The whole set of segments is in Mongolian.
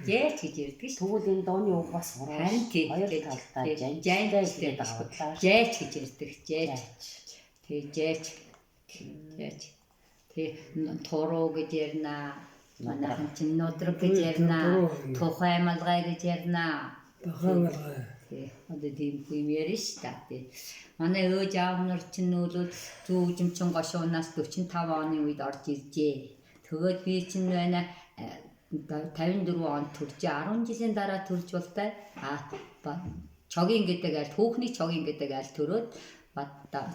Жээч гэж ярьдаг шүү. Тэгвэл энэ дооны үг бас сураа. Харин тийм. Хоёр талтай Жээч гэдэг байгаа. жээч гэж ярьдаг. Жээч. Тэгээ жээч. Тэгээ туруу гэж ярина. Манайхан чинь нодрог гэж ярина. Тухай малгай гэж ярина. Тэгээ одоо тийм юм ярина шүү дээ. Манай ээж аав нар чинь нөлөө зүүжимчин гошуунаас 45 оны үед орж иржээ. Тэгээд би чинь байна 54 онд төржээ. 10 жилийн дараа төрж болтой. Чогийн гэдэг айл түүхний чогийн гэдэг айл төрөөд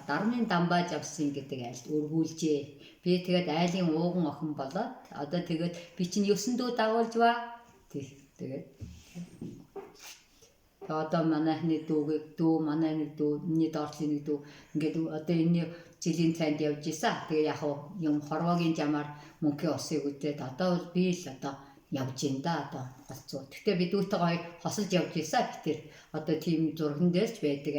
дарны дамбааж авсан гэдэг айлд өргүүлжээ. Би тэгээд айлын ууган охин болоод одоо тэгээд би чинь 9 дүү дагуулж ба. Тэгээд одоо манайхны дүү манай нэг дүү миний доотлын нэг дүү ингээд одоо энэ жилийн цайнд явж исэн. Тэгээ яг юм хорвоогийн жамаар мөнхийн усыг үдээд одоо бол би л одоо явж ин да одоо голцоо. Гэхдээ би дүүтэйгээ хосолж явж исэн. Тэр одоо тийм зурган дээрч байдаг.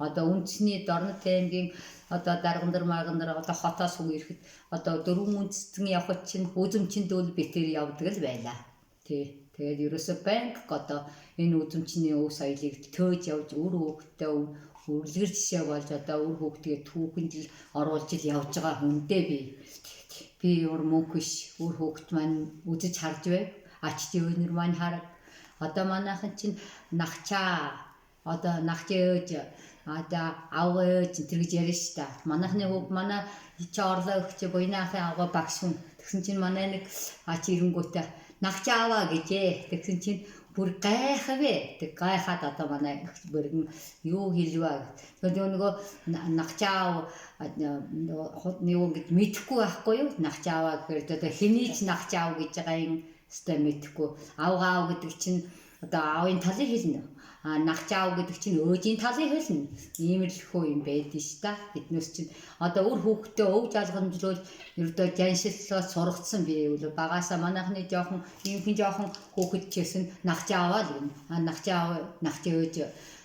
Одоо үндэсний Дорнот аймгийн одоо Даргандар Маргандар одоо хотоос хүн ирэхэд одоо дөрвөн үндэстэн явхад чинь үзэмчэнд би тэр явдаг л байлаа. Тэгээд ерөөсөө банк одоо энэ үзэмчний өв соёлыг төөж явж үр хөвгтөө үргэлжлэр жишээ болж одоо үр хөвгтгээ түүхэнд л оруулж ил явж байгаа хүнтэй би өөр мөнх биш үр хөвгт маань үзэж харж байв. Ач өвнөр маань хараг. Одоо манайхан чинь нахчаа одоо нахчаа ээж одоо аваа ээж тэр гэж ярьж та. Манайхны хөв манай чи орлоо өгч буйнаахын аваа багш хүн. Тэгсэн чинь манай нэг ач ирэнгүүтээ нахчаа аваа гэжээ. Тэгсэн чинь бүр гайхавэ. Тэг гайхаад одоо манай бүргэн юу хэлвэ. Тэгээд нөгөө нахчаа юу гэж мэдэхгүй байхгүй юу? Нахчаа аваа гэхээр одоо хэнийч нахчаа ав гэж байгаа юм өстой мэдэхгүй. Авгаав гэдэг чинь одоо аавын талыг хэлнэ. Нахчаав гэдэг чинь өөжийн талыг хэлнэ. Иймэрхүү юм байдаг ш та. Биднээс чинь одоо үр хөвгтөө өв жалгамжлуул ердөө жаншиллаас сургацсан би үл багаасаа манайхны жоохон иймхэн жоохон хөөхд чсэн нахчааваа л юм. Нахчаа өөж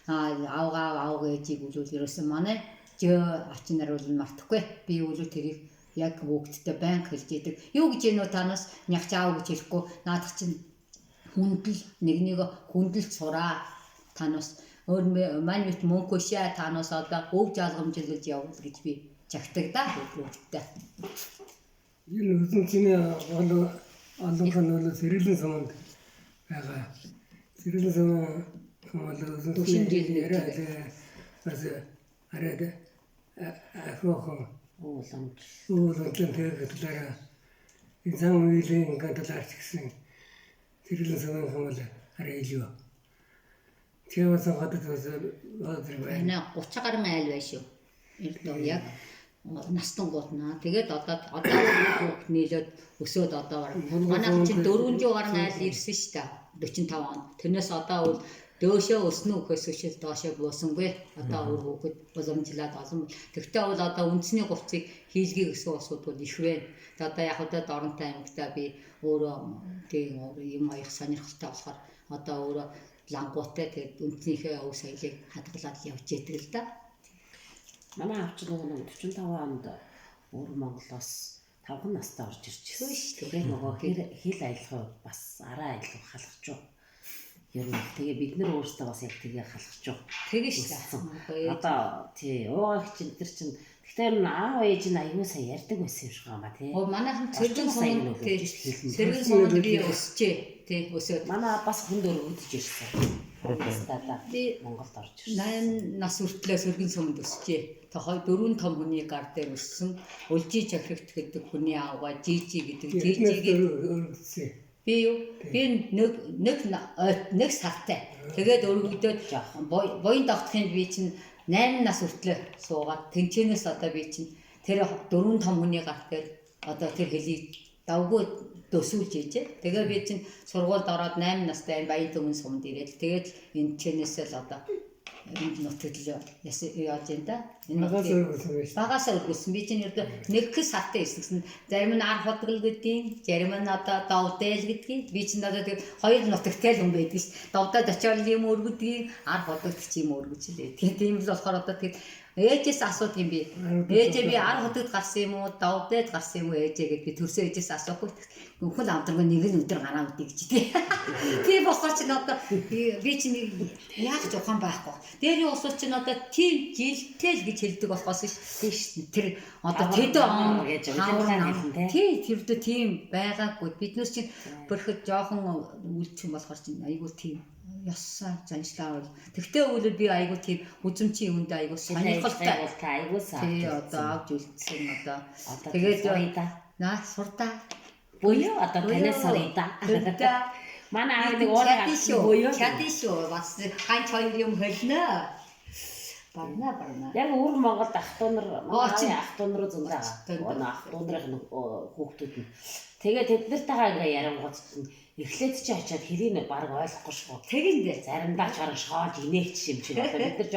авгаав ээжийг үл ерөөсөн манай жөө ачнаар бол мартахгүй. Би үл тэрийг яг хүүхдтэй банк хэлж идэг. Юу гэж нөө танаас нягчаав гэж хэлэхгүй. Наадах чинь хүндэл нэг хүндэлж сураа. Танаас өөр маань мэт мөнгө шаа танаас одоо өв жалгамжлуулж явуул гэж би чагтаг да хүүхдтэй. Энэ үзэмчний олонх нь бол сэргэлэн суманд байгаа. Сэргэлэн сум бол үзэмчний бас арайд афрохон ууламж тэгээд талаараа энэ зам үеийн талаарч гисэн сэргэлэн сумын бол арай илүү. Тэгээс гадаад байна 30 гаруй айл байна шүү. Эрдөө яг настан гутнаа. Тэгээд одоо хүүхд нийлээд өсөөд одоо манайх чинь 400 гаруй айл ирсэн шүү дээ. 45 он. Тэрнээс одоо бол дөөшөө өснө үхээс өшөл доошоо буусангүй. Одоо өөр хүүхэд боломжлаад олон. Тэгвэл бол одоо үндэсний хувцсыг хийлгийг өсгөх усуд бол их байна. Одоо яг одоо Дорнот аймагтаа би өөрөө тийм юм аяг сонирхолтой болохоор одоо өөрөө лангуутай тэгээд үндэснийхээ өв соёлыг хадгалаад явж идэг л да. Манай авч нөгөө 45 онд өөр Монголоос 5 настай орж ирчихсэн шүү дээ. Нөгөө хэл аялах бас араа аялах халахч юу. Ер нь тэгээ бид нар өөрсдөө бас яг тэгээ халахч юу. Тэгээ шүү. Одоо тий уугаач чинь тэр чинь тэгэхээр аав ээж нь аюу сайн ярьдаг байсан юм шиг байгаа тий. Манайхан цэргэн суманд би өсчээ. Тий өсөөд манай бас хүн дөр үдж ирсэн. Би Монголд орж ирсэн. 8 нас хүртлээр сэргэн суманд өсчээ. Тэ 4 том хүний гар дээр өссөн. Улжий чахрагт гэдэг хүний аавга жижиг гэдэг жижигийг би юу би нэг сартай. Тэгээд өргөдөөд буян давтахын би чинь 8 нас хүртлээр суугаад тэнцэнээс одоо би чинь тэр 4 том хүний гар дээр одоо тэр хэлийг давгүй дөсүүлж ийжээ. Тэгээ би чинь сургуульд ороод 8 настай Баян Түмэн сумд ирээд тэгээд энэ чэнэсэл одоо энэ нутагт яаж юм да. Энэ багасаа өргөсөн. Би чинь нэг их сартай ирсэн. Зарим нь ар хотгол гэдгийг, зарим нь одоо довдэл гэдгийг. Би чинь одоо тэг хоёр нутагтай л юм байдаг ш. Довдод очиод юм өргөдгийг, ар хотгол ч юм өргөж лээ. Тийм л болохоор одоо тэг Ээжээс асуудаг юм би. Ээжээ би 10 хотод гарсан юм уу, давдад гарсан юм уу ээжээ гэд би төрсөн ээжээс асуухгүй. Үхэл амдраг нэг л өдөр гараа үдий гэж тий. Тийм болохоор чи надад би чи яг ч ухаан байхгүй. Дээрийн усууд чи надад тийм жилтэй л гэж хэлдэг болохоос ш тэр одоо тэдэн он гэж удаа хэлэн тий тэрдээ тийм байгаагүй. Биднээс чи бөрөхөд жоохон үлдсэн болохоор чи айгүй тийм яссан заншлаа бол. Тэгтээ өгвөл би айгүй тийм үзэмчийн үндэ айгүй сонирхолтой. айгуу саа. Тий одоо авч үлдсэн одоо. Тэгээд наа суртаа. буюу одоо танаас сорьда. Манай аав нэг уурлаа буюу чадсан шүү. Бас ханч хоёр юм хөлнө. Барна. Яг өвөр Монголд ах トゥ нар манай ах トゥ нар зөндөө байгаа. Ах トゥ нарын хүүхдүүд нь. Тэгээд тэд нартайгаа ингээ ярангууд эхлээд чи очиад хэрийг баг ойлгохгүй шүү. Тэгэндээ заримдаа ч харан шоож инээгч юм чи одоо бид нар